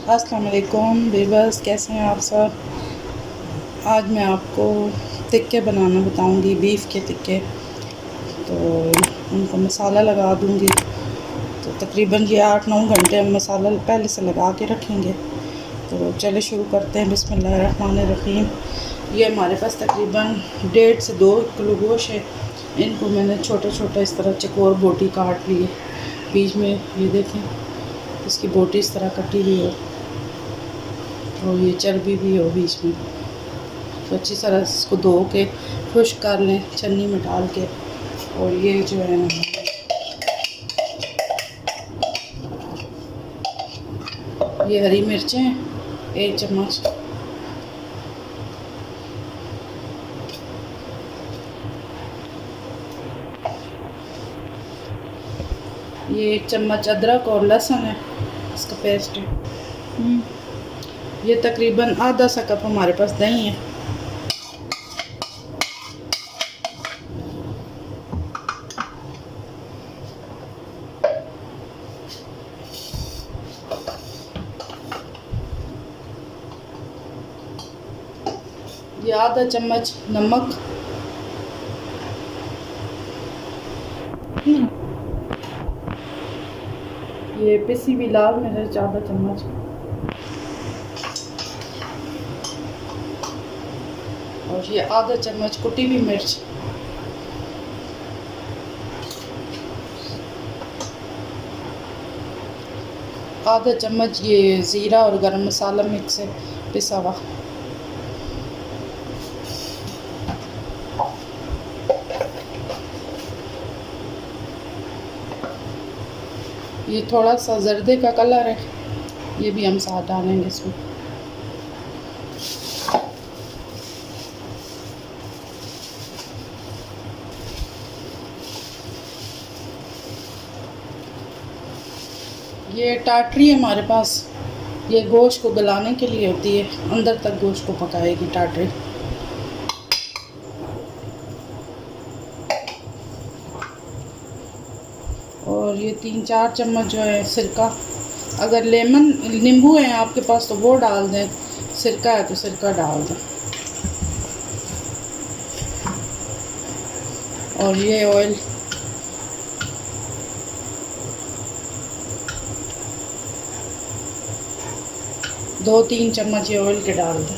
अस्सलाम वालेकुम वीवर्स, कैसे हैं आप सब। आज मैं आपको टिक्के बनाना बताऊंगी, बीफ के टिक्के। तो उनको मसाला लगा दूंगी। तो तकरीबन ये 8-9 घंटे हम मसाला पहले से लगा के रखेंगे। तो चले शुरू करते हैं। बिस्मिल्लाहिर्रहमानिर्रहीम। ये हमारे पास तकरीबन 1.5 से 2 किलो गोश्त है। इनको मैंने छोटा छोटा इस तरह चकोर बोटी काट ली है। बीच में ये देखें, इसकी बोटी इस तरह कटी हुई हो और ये चर्बी भी हो बीच में। तो अच्छी तरह इसको धो के खुश्क कर लें छन्नी में डाल के। और ये जो है ना, ये हरी मिर्चें 1 चम्मच, ये 1 चम्मच अदरक और लहसुन है, इसका पेस्ट है। ये तकरीबन आधा सा कप हमारे पास दही है। ये आधा चम्मच नमक, ये पिसी हुई लाल मिर्च आधा चम्मच, और ये आधा चम्मच कुटी हुई मिर्च, आधा चम्मच ये ज़ीरा और गरम मसाला मिक्स है पिसा हुआ। ये थोड़ा सा जर्दे का कलर है, ये भी हम साथ डालेंगे इसमें। ये टाटरी है हमारे पास, ये गोश्त को गलाने के लिए होती है, अंदर तक गोश्त को पकाएगी टाटरी। और ये 3-4 चम्मच जो है सिरका, अगर नींबू है आपके पास तो वो डाल दें, सिरका है तो सिरका डाल दें। और ये ऑयल, दो 3 चम्मच ये ऑयल के डाल दें।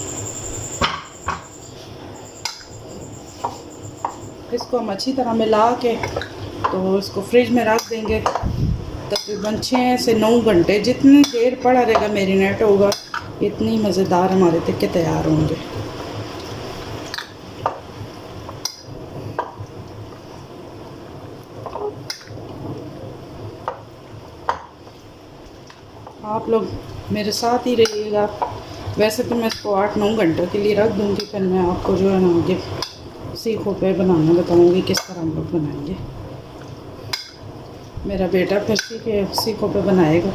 इसको हम अच्छी तरह मिला के तो इसको फ्रिज में रख देंगे तकरीबन 6 से 9 घंटे। जितनी देर पड़ा रहेगा मैरिनेट होगा, इतनी मज़ेदार हमारे टिक्के तैयार होंगे। आप लोग मेरे साथ ही रहिएगा। वैसे तो मैं इसको 8-9 घंटों के लिए रख दूँगी, फिर मैं आपको जो है ना आगे सीखों पे बनाना बताऊँगी किस तरह हम लोग बनाएंगे। मेरा बेटा फिर सीखों पे बनाएगा।